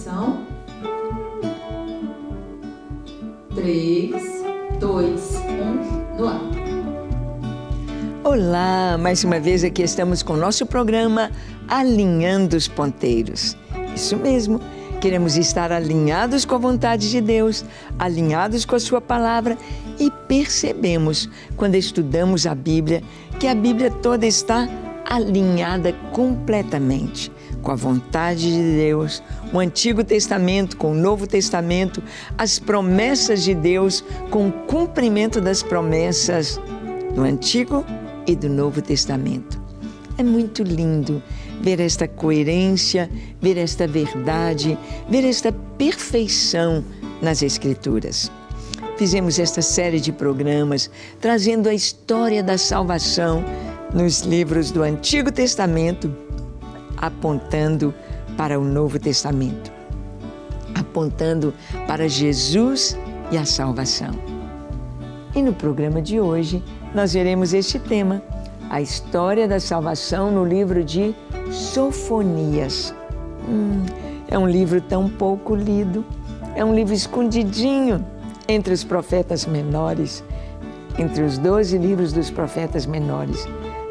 atenção. 3, 2, 1, no ar. Olá, mais uma vez aqui estamos com o nosso programa Alinhando os Ponteiros. Isso mesmo, queremos estar alinhados com a vontade de Deus, alinhados com a sua palavra e percebemos, quando estudamos a Bíblia, que a Bíblia toda está alinhada completamente com a vontade de Deus, o Antigo Testamento com o Novo Testamento, as promessas de Deus com o cumprimento das promessas do Antigo e do Novo Testamento. É muito lindo ver esta coerência, ver esta verdade, ver esta perfeição nas Escrituras. Fizemos esta série de programas trazendo a história da salvação nos livros do Antigo Testamento, apontando para o Novo Testamento, apontando para Jesus e a salvação. E no programa de hoje, nós veremos este tema, a história da salvação no livro de Sofonias. É um livro tão pouco lido, é um livro escondidinho entre os profetas menores, entre os 12 livros dos profetas menores,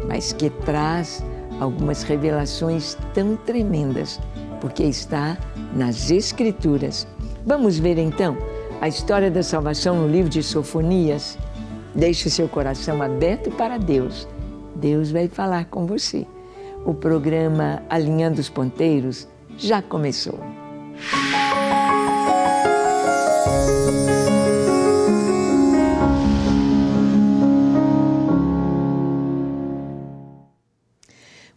mas que traz algumas revelações tão tremendas, porque está nas Escrituras. Vamos ver então a história da salvação no livro de Sofonias. Deixe o seu coração aberto para Deus. Deus vai falar com você. O programa Alinhando os Ponteiros já começou.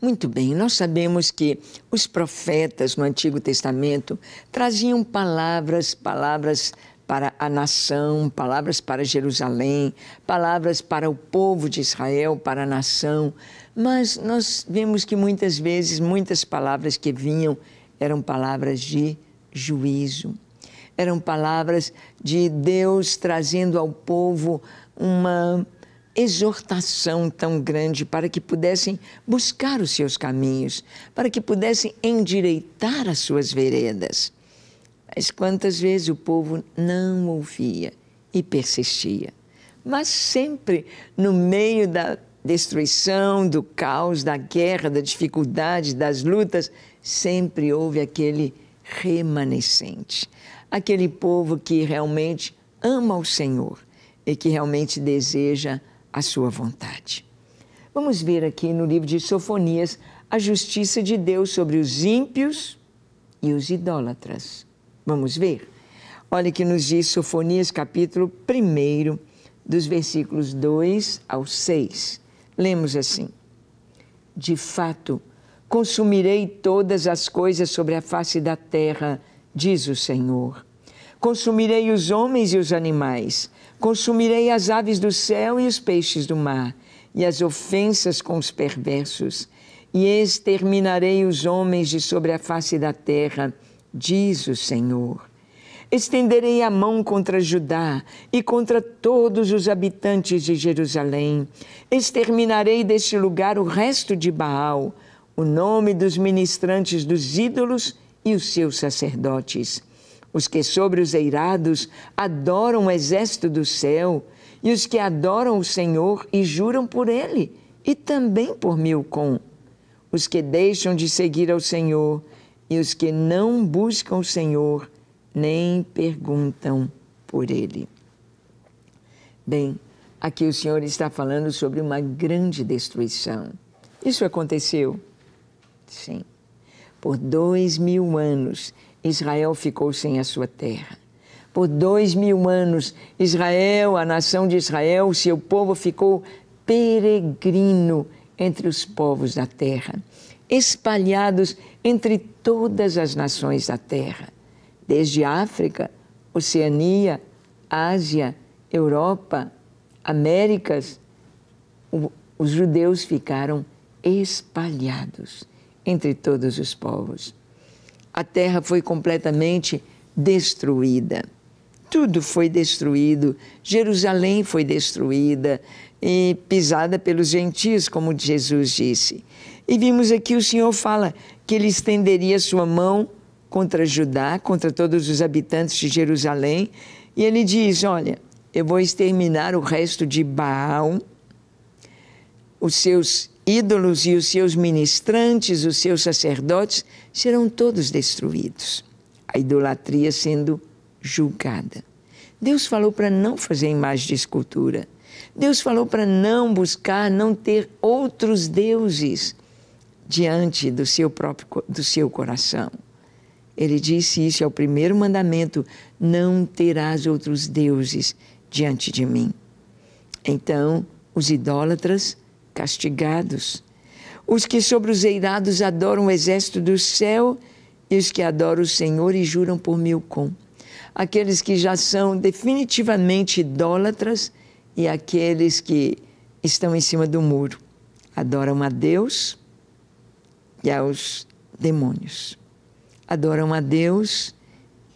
Muito bem, nós sabemos que os profetas no Antigo Testamento traziam palavras para a nação, palavras para Jerusalém, palavras para o povo de Israel, para a nação. Mas nós vemos que muitas vezes, muitas palavras que vinham eram palavras de juízo. Eram palavras de Deus trazendo ao povo uma exortação tão grande para que pudessem buscar os seus caminhos, para que pudessem endireitar as suas veredas. Mas quantas vezes o povo não ouvia e persistia. Mas sempre no meio da destruição, do caos, da guerra, da dificuldade, das lutas, sempre houve aquele remanescente. Aquele povo que realmente ama o Senhor e que realmente deseja a sua vontade. Vamos ver aqui no livro de Sofonias a justiça de Deus sobre os ímpios e os idólatras. Vamos ver? Olha que nos diz Sofonias capítulo 1, dos versículos 2 ao 6. Lemos assim: De fato, consumirei todas as coisas sobre a face da terra, diz o Senhor. Consumirei os homens e os animais, consumirei as aves do céu e os peixes do mar, e as ofensas com os perversos, e exterminarei os homens de sobre a face da terra, diz o Senhor. Estenderei a mão contra Judá e contra todos os habitantes de Jerusalém. Exterminarei deste lugar o resto de Baal, o nome dos ministrantes dos ídolos e os seus sacerdotes. Os que sobre os eirados adoram o exército do céu, e os que adoram o Senhor e juram por Ele, e também por Milcom. Os que deixam de seguir ao Senhor, e os que não buscam o Senhor, nem perguntam por Ele. Bem, aqui o Senhor está falando sobre uma grande destruição. Isso aconteceu? Sim. Por 2000 anos, Israel ficou sem a sua terra. Por 2000 anos, Israel, a nação de Israel, o seu povo ficou peregrino entre os povos da terra, espalhados entre todas as nações da terra, desde África, Oceania, Ásia, Europa, Américas. Os judeus ficaram espalhados entre todos os povos. A terra foi completamente destruída. Tudo foi destruído. Jerusalém foi destruída e pisada pelos gentios, como Jesus disse. E vimos aqui o Senhor fala que Ele estenderia sua mão contra Judá, contra todos os habitantes de Jerusalém, e ele diz, olha, eu vou exterminar o resto de Baal, os seus ídolos e os seus ministrantes, os seus sacerdotes, serão todos destruídos. A idolatria sendo julgada. Deus falou para não fazer imagem de escultura. Deus falou para não buscar, não ter outros deuses diante do seu coração. Ele disse, isso é o primeiro mandamento, não terás outros deuses diante de mim. Então, os idólatras castigados, os que sobre os eirados adoram o exército do céu e os que adoram o Senhor e juram por Milcom. Aqueles que já são definitivamente idólatras e aqueles que estão em cima do muro. Adoram a Deus e aos demônios. Adoram a Deus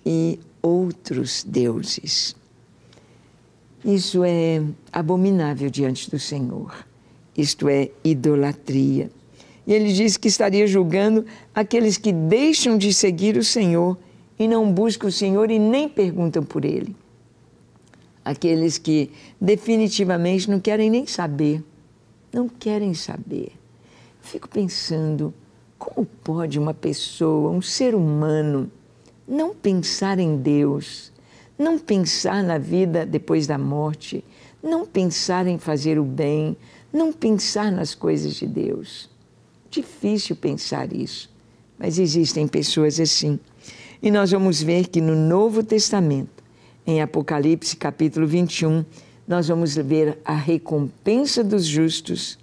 e outros deuses. Isso é abominável diante do Senhor. Isto é idolatria. E ele diz que estaria julgando aqueles que deixam de seguir o Senhor e não buscam o Senhor e nem perguntam por Ele. Aqueles que definitivamente não querem nem saber. Não querem saber. Fico pensando, como pode uma pessoa, um ser humano, não pensar em Deus, não pensar na vida depois da morte, não pensar em fazer o bem, não pensar nas coisas de Deus? Difícil pensar isso, mas existem pessoas assim. E nós vamos ver que no Novo Testamento, em Apocalipse capítulo 21, nós vamos ver a recompensa dos justos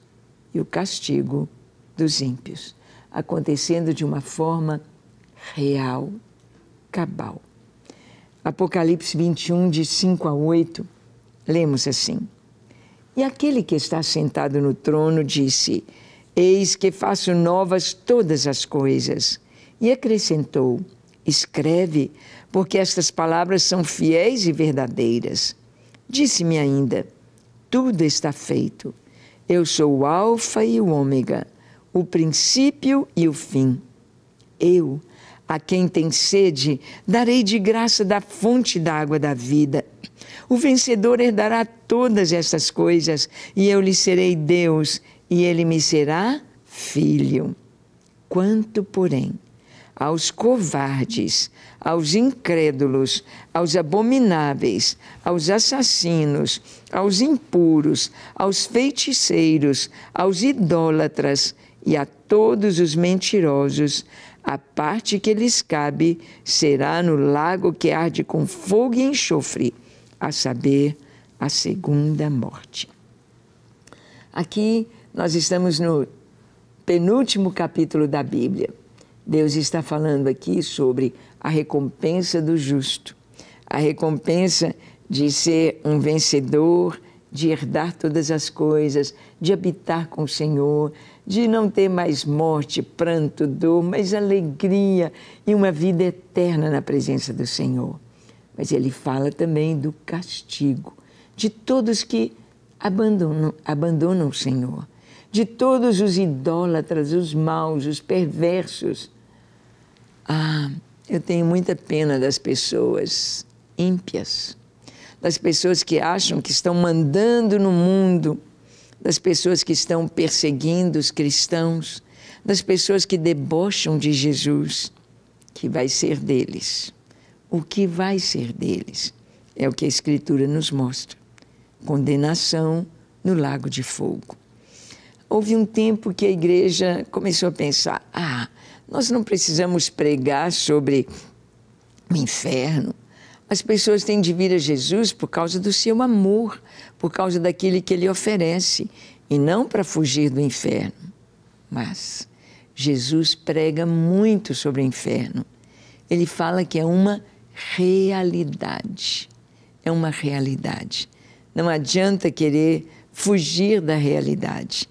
e o castigo dos ímpios, acontecendo de uma forma real, cabal. Apocalipse 21, de 5 a 8, lemos assim. E aquele que está sentado no trono disse, eis que faço novas todas as coisas. E acrescentou, escreve, porque estas palavras são fiéis e verdadeiras. Disse-me ainda, tudo está feito. Eu sou o Alfa e o Ômega, o princípio e o fim. Eu, a quem tem sede, darei de graça da fonte da água da vida. O vencedor herdará todas estas coisas, e eu lhe serei Deus, e ele me será filho. Quanto, porém, aos covardes, aos incrédulos, aos abomináveis, aos assassinos, aos impuros, aos feiticeiros, aos idólatras e a todos os mentirosos, a parte que lhes cabe será no lago que arde com fogo e enxofre, a saber, a segunda morte. Aqui nós estamos no penúltimo capítulo da Bíblia. Deus está falando aqui sobre a recompensa do justo, a recompensa de ser um vencedor, de herdar todas as coisas, de habitar com o Senhor, de não ter mais morte, pranto, dor, mas alegria e uma vida eterna na presença do Senhor. Mas ele fala também do castigo de todos que abandonam o Senhor, de todos os idólatras, os maus, os perversos. Eu tenho muita pena das pessoas ímpias, das pessoas que acham que estão mandando no mundo, das pessoas que estão perseguindo os cristãos, das pessoas que debocham de Jesus, que vai ser deles. O que vai ser deles é o que a Escritura nos mostra. Condenação no lago de fogo. Houve um tempo que a igreja começou a pensar, nós não precisamos pregar sobre o inferno. As pessoas têm de vir a Jesus por causa do seu amor, por causa daquilo que Ele oferece, e não para fugir do inferno. Mas Jesus prega muito sobre o inferno. Ele fala que é uma realidade. É uma realidade. Não adianta querer fugir da realidade.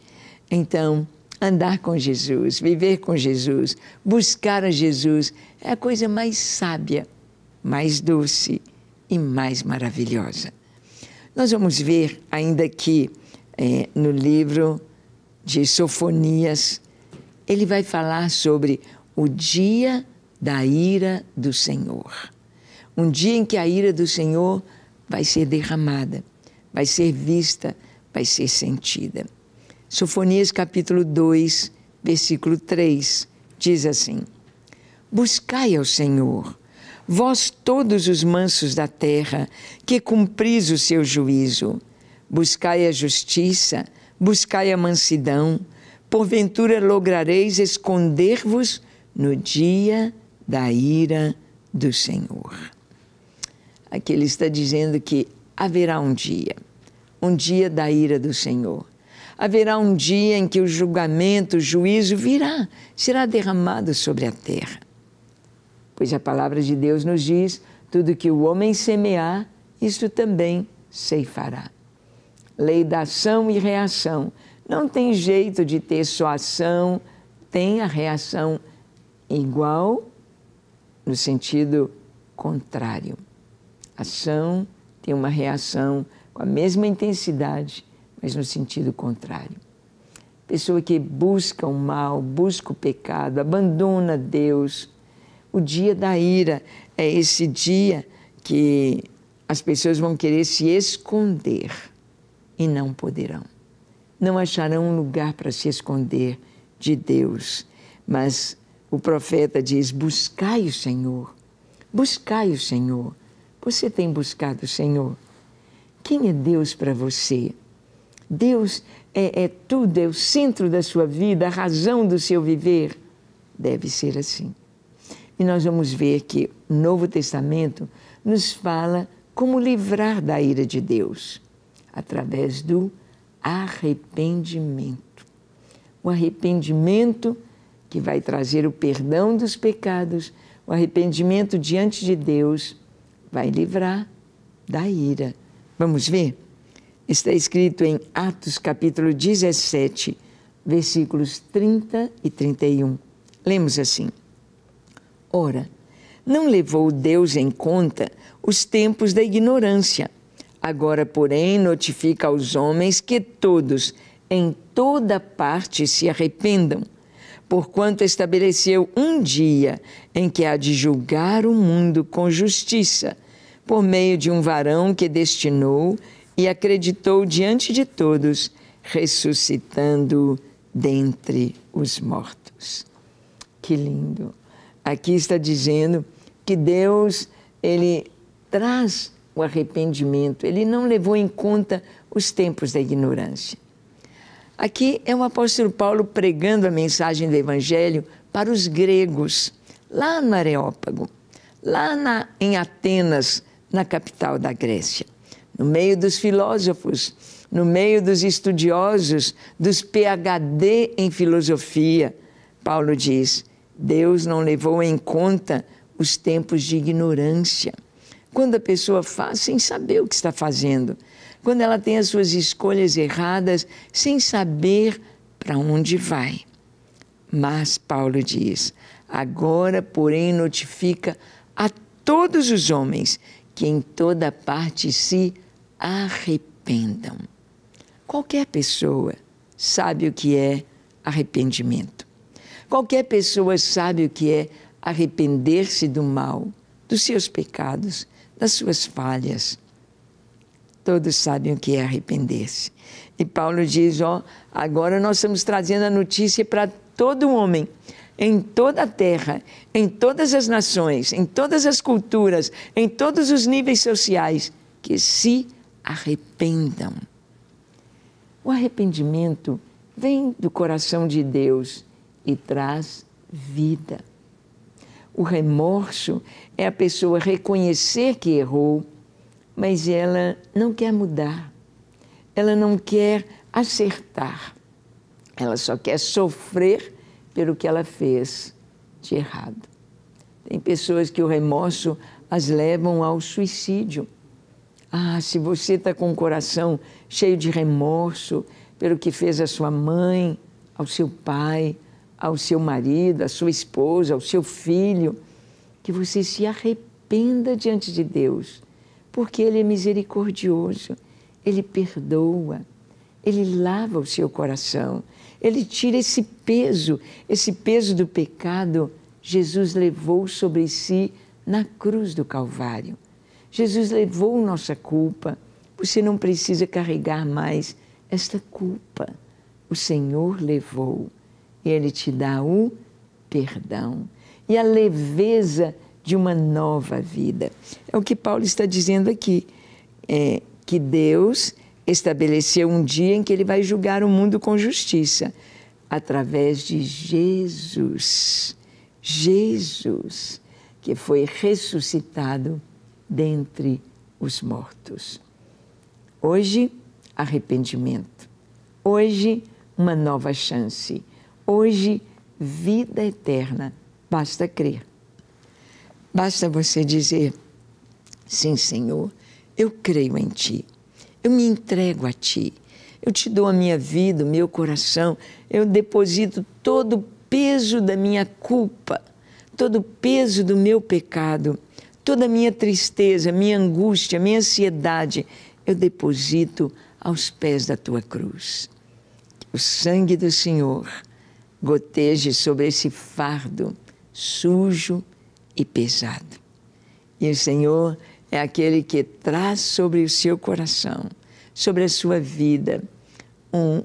Então, andar com Jesus, viver com Jesus, buscar a Jesus é a coisa mais sábia, mais doce e mais maravilhosa. Nós vamos ver ainda aqui no livro de Sofonias, ele vai falar sobre o dia da ira do Senhor. Um dia em que a ira do Senhor vai ser derramada, vai ser vista, vai ser sentida. Sofonias capítulo 2, versículo 3, diz assim: buscai ao Senhor, vós todos os mansos da terra, que cumpris o seu juízo. Buscai a justiça, buscai a mansidão, porventura lograreis esconder-vos no dia da ira do Senhor. Aqui ele está dizendo que haverá um dia da ira do Senhor. Haverá um dia em que o julgamento, o juízo virá, será derramado sobre a terra. Pois a palavra de Deus nos diz, tudo que o homem semear, isso também ceifará. Lei da ação e reação. Não tem jeito de ter só ação, tem a reação igual no sentido contrário. Ação tem uma reação com a mesma intensidade, mas no sentido contrário. Pessoa que busca o mal, busca o pecado, abandona Deus. O dia da ira é esse dia que as pessoas vão querer se esconder e não poderão. Não acharão um lugar para se esconder de Deus. Mas o profeta diz, buscai o Senhor, buscai o Senhor. Você tem buscado o Senhor? Quem é Deus para você? Deus é tudo, é o centro da sua vida, a razão do seu viver. Deve ser assim. E nós vamos ver que o Novo Testamento nos fala como livrar da ira de Deus, através do arrependimento. O arrependimento que vai trazer o perdão dos pecados, o arrependimento diante de Deus vai livrar da ira. Vamos ver? Está escrito em Atos capítulo 17, versículos 30 e 31. Lemos assim: ora, não levou Deus em conta os tempos da ignorância. Agora, porém, notifica aos homens que todos, em toda parte, se arrependam, porquanto estabeleceu um dia em que há de julgar o mundo com justiça, por meio de um varão que destinou e acreditou diante de todos, ressuscitando dentre os mortos. Que lindo! Aqui está dizendo que Deus, Ele traz o arrependimento. Ele não levou em conta os tempos da ignorância. Aqui é o apóstolo Paulo pregando a mensagem do Evangelho para os gregos, lá no Areópago, lá em Atenas, na capital da Grécia. No meio dos filósofos, no meio dos estudiosos, dos PhD em filosofia, Paulo diz, Deus não levou em conta os tempos de ignorância. Quando a pessoa faz sem saber o que está fazendo, quando ela tem as suas escolhas erradas, sem saber para onde vai. Mas Paulo diz, agora, porém, notifica a todos os homens que em toda parte se arrependam. Qualquer pessoa sabe o que é arrependimento. Qualquer pessoa sabe o que é arrepender-se do mal, dos seus pecados, das suas falhas. Todos sabem o que é arrepender-se. E Paulo diz, agora nós estamos trazendo a notícia para todo homem, em toda a terra, em todas as nações, em todas as culturas, em todos os níveis sociais, que se arrependam. O arrependimento vem do coração de Deus e traz vida. O remorso é a pessoa reconhecer que errou, mas ela não quer mudar, ela não quer acertar, ela só quer sofrer pelo que ela fez de errado. Tem pessoas que o remorso as levam ao suicídio. Se você está com o coração cheio de remorso pelo que fez a sua mãe, ao seu pai, ao seu marido, à sua esposa, ao seu filho, que você se arrependa diante de Deus, porque Ele é misericordioso, Ele perdoa, Ele lava o seu coração, Ele tira esse peso do pecado Jesus levou sobre si na cruz do Calvário. Jesus levou nossa culpa. Você não precisa carregar mais esta culpa. O Senhor levou. E Ele te dá o perdão e a leveza de uma nova vida. É o que Paulo está dizendo aqui, que Deus estabeleceu um dia em que Ele vai julgar o mundo com justiça, através de Jesus. Jesus, que foi ressuscitado dentre os mortos. Hoje, arrependimento. Hoje, uma nova chance. Hoje, vida eterna. Basta crer. Basta você dizer: sim, Senhor, eu creio em Ti. Eu me entrego a Ti. Eu te dou a minha vida, o meu coração. Eu deposito todo o peso da minha culpa, todo o peso do meu pecado, toda a minha tristeza, minha angústia, minha ansiedade, eu deposito aos pés da Tua cruz. O sangue do Senhor goteje sobre esse fardo sujo e pesado. E o Senhor é aquele que traz sobre o seu coração, sobre a sua vida,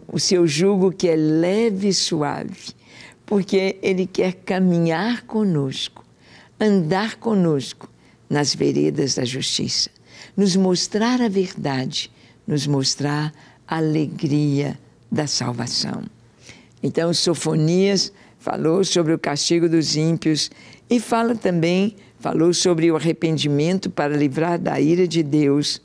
o seu jugo que é leve e suave, porque Ele quer caminhar conosco, andar conosco nas veredas da justiça, nos mostrar a verdade, nos mostrar a alegria da salvação. Então, Sofonias falou sobre o castigo dos ímpios e falou sobre o arrependimento para livrar da ira de Deus.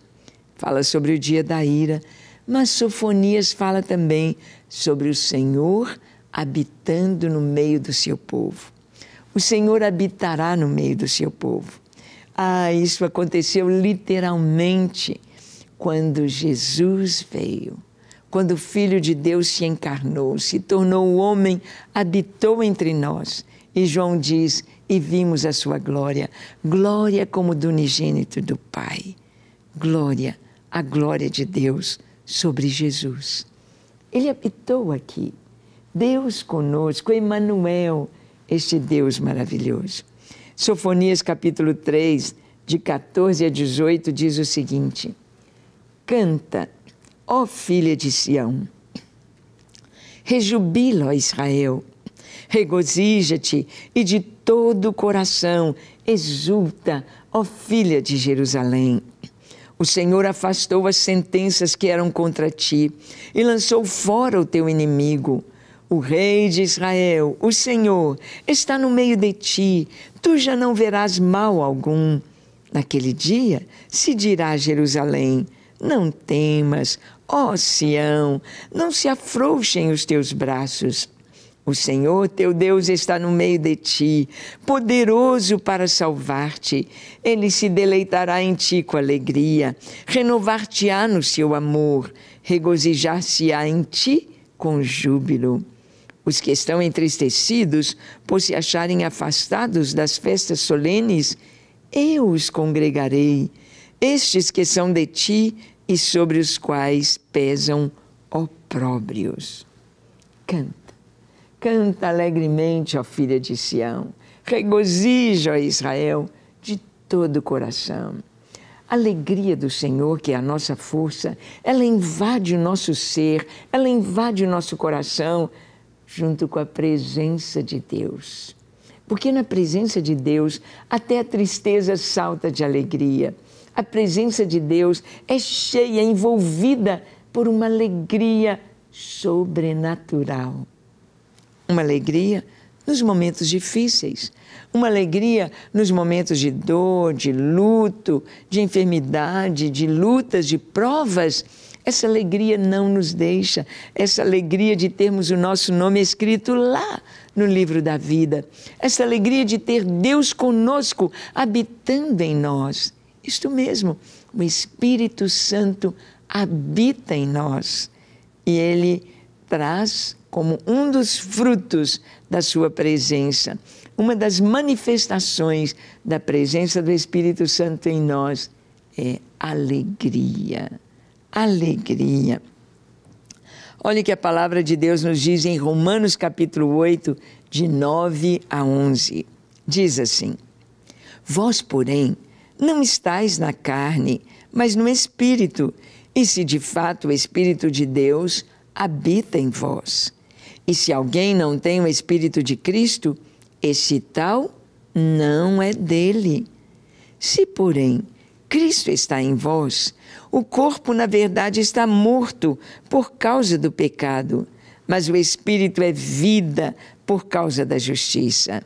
Fala sobre o dia da ira, mas Sofonias fala também sobre o Senhor habitando no meio do seu povo. O Senhor habitará no meio do seu povo. Isso aconteceu literalmente quando Jesus veio. Quando o Filho de Deus se encarnou, se tornou homem, habitou entre nós. E João diz, e vimos a sua glória, glória como do unigênito do Pai. Glória, a glória de Deus sobre Jesus. Ele habitou aqui. Deus conosco, Emmanuel, este Deus maravilhoso. Sofonias capítulo 3, de 14 a 18, diz o seguinte: canta, ó filha de Sião, rejubila, ó Israel, regozija-te e de todo o coração exulta, ó filha de Jerusalém. O Senhor afastou as sentenças que eram contra ti e lançou fora o teu inimigo. O Rei de Israel, o Senhor, está no meio de ti, tu já não verás mal algum. Naquele dia se dirá a Jerusalém: não temas, ó Sião, não se afrouxem os teus braços. O Senhor, teu Deus, está no meio de ti, poderoso para salvar-te. Ele se deleitará em ti com alegria, renovar-te-á no seu amor, regozijar-se-á em ti com júbilo. Os que estão entristecidos por se acharem afastados das festas solenes, eu os congregarei, estes que são de ti e sobre os quais pesam opróbrios. Canta, canta alegremente, ó filha de Sião, regozija, ó Israel, de todo o coração. A alegria do Senhor, que é a nossa força, ela invade o nosso ser, ela invade o nosso coração, junto com a presença de Deus. Porque na presença de Deus, até a tristeza salta de alegria. A presença de Deus é cheia, envolvida por uma alegria sobrenatural. Uma alegria nos momentos difíceis, uma alegria nos momentos de dor, de luto, de enfermidade, de lutas, de provas. Essa alegria não nos deixa, essa alegria de termos o nosso nome escrito lá no livro da vida, essa alegria de ter Deus conosco, habitando em nós. Isto mesmo, o Espírito Santo habita em nós e Ele traz como um dos frutos da sua presença, uma das manifestações da presença do Espírito Santo em nós é alegria. Alegria. Olha que a palavra de Deus nos diz em Romanos capítulo 8, de 9 a 11. Diz assim: vós, porém, não estáis na carne, mas no Espírito, e se de fato o Espírito de Deus habita em vós. E se alguém não tem o Espírito de Cristo, esse tal não é dele. Se, porém, Cristo está em vós, o corpo, na verdade, está morto por causa do pecado, mas o Espírito é vida por causa da justiça.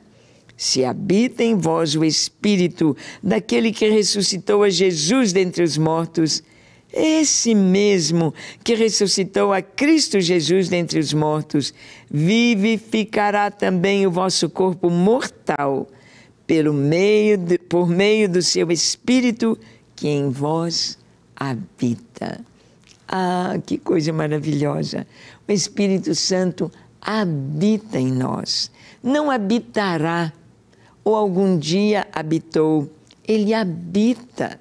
Se habita em vós o Espírito daquele que ressuscitou a Jesus dentre os mortos, esse mesmo que ressuscitou a Cristo Jesus dentre os mortos, vivificará também o vosso corpo mortal, por meio do seu Espírito que em vós habita. Ah, que coisa maravilhosa! O Espírito Santo habita em nós. Não habitará, ou algum dia habitou. Ele habita.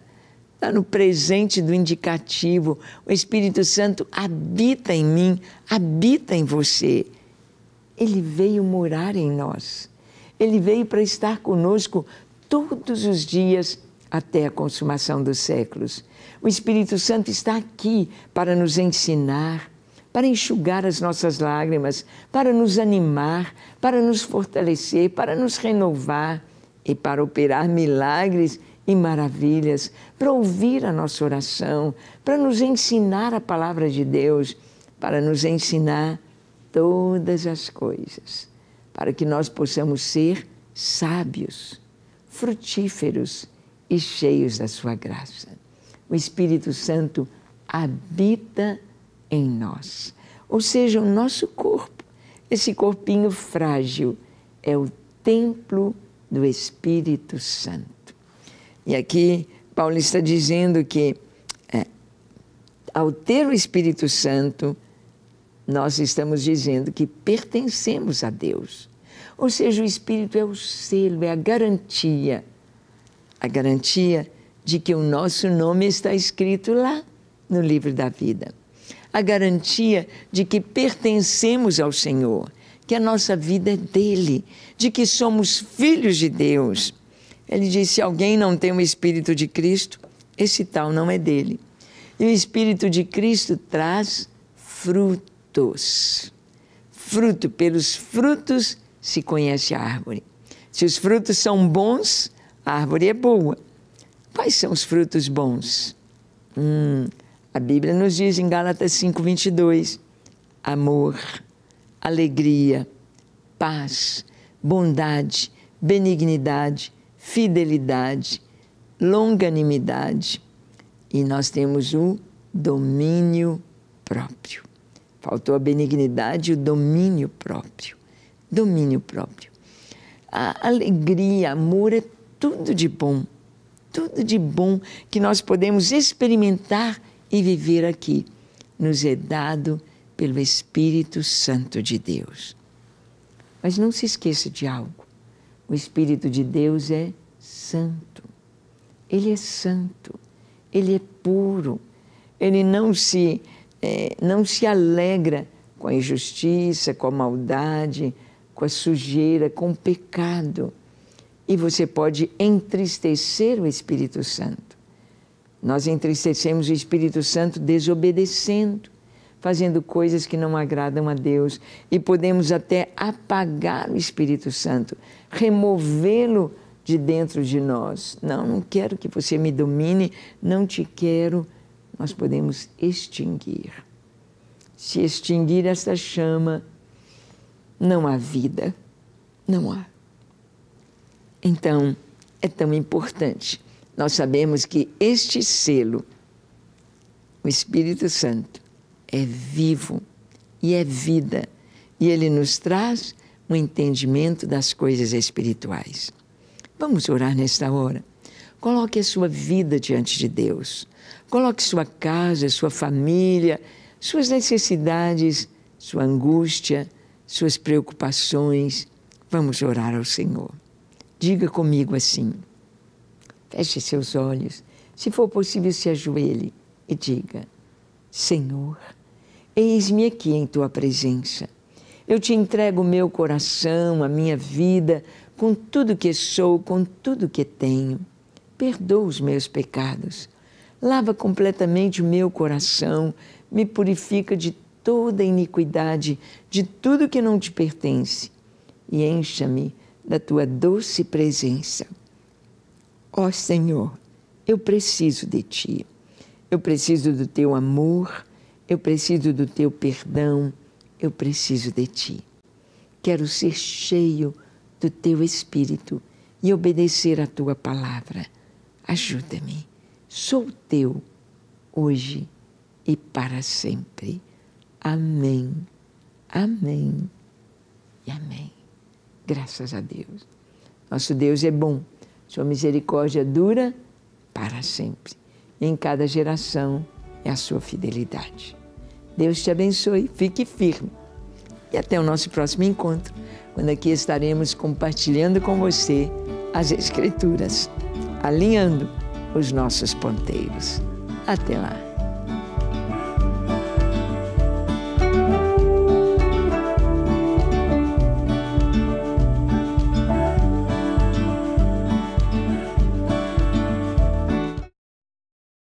Está no presente do indicativo. O Espírito Santo habita em mim, habita em você. Ele veio morar em nós. Ele veio para estar conosco todos os dias até a consumação dos séculos. O Espírito Santo está aqui para nos ensinar, para enxugar as nossas lágrimas, para nos animar, para nos fortalecer, para nos renovar e para operar milagres e maravilhas, para ouvir a nossa oração, para nos ensinar a palavra de Deus, para nos ensinar todas as coisas, para que nós possamos ser sábios, frutíferos e cheios da sua graça. O Espírito Santo habita em nós, ou seja, o nosso corpo, esse corpinho frágil, é o templo do Espírito Santo. E aqui Paulo está dizendo que ao ter o Espírito Santo, nós estamos dizendo que pertencemos a Deus. Ou seja, o Espírito é o selo, é a garantia de que o nosso nome está escrito lá no livro da vida. A garantia de que pertencemos ao Senhor, que a nossa vida é dele, de que somos filhos de Deus. Ele diz, se alguém não tem o Espírito de Cristo, esse tal não é dele. E o Espírito de Cristo traz frutos. Fruto, pelos frutos se conhece a árvore. Se os frutos são bons, a árvore é boa. Quais são os frutos bons? A Bíblia nos diz em Gálatas 5:22, amor, alegria, paz, bondade, benignidade, fidelidade, longanimidade. E nós temos o domínio próprio. Faltou a benignidade e o domínio próprio. Domínio próprio. A alegria, amor é tudo de bom que nós podemos experimentar e viver aqui. Nos é dado pelo Espírito Santo de Deus. Mas não se esqueça de algo. O Espírito de Deus é santo. Ele é santo. Ele é puro. Ele não se alegra com a injustiça, com a maldade, com a sujeira, com o pecado. E você pode entristecer o Espírito Santo. Nós entristecemos o Espírito Santo desobedecendo, fazendo coisas que não agradam a Deus. E podemos até apagar o Espírito Santo, removê-lo de dentro de nós. Não quero que você me domine, não te quero. Nós podemos extinguir. Se extinguir esta chama, não há vida, não há. Então, é tão importante. Nós sabemos que este selo, o Espírito Santo, é vivo e é vida. E ele nos traz um entendimento das coisas espirituais. Vamos orar nesta hora. Coloque a sua vida diante de Deus. Coloque sua casa, sua família, suas necessidades, sua angústia, suas preocupações. Vamos orar ao Senhor. Diga comigo assim. Feche seus olhos. Se for possível, se ajoelhe e diga: Senhor, eis-me aqui em Tua presença. Eu te entrego o meu coração, a minha vida, com tudo que sou, com tudo que tenho. Perdoa os meus pecados. Lava completamente o meu coração, me purifica de toda iniquidade, de tudo que não te pertence, e encha-me da tua doce presença. Ó Senhor, eu preciso de ti, eu preciso do teu amor, eu preciso do teu perdão, eu preciso de ti. Quero ser cheio do teu Espírito e obedecer a tua palavra. Ajuda-me, sou teu, hoje e para sempre. Amém, amém e amém. Graças a Deus. Nosso Deus é bom, sua misericórdia dura para sempre. E em cada geração é a sua fidelidade. Deus te abençoe, fique firme. E até o nosso próximo encontro, quando aqui estaremos compartilhando com você as Escrituras, alinhando os nossos ponteiros. Até lá.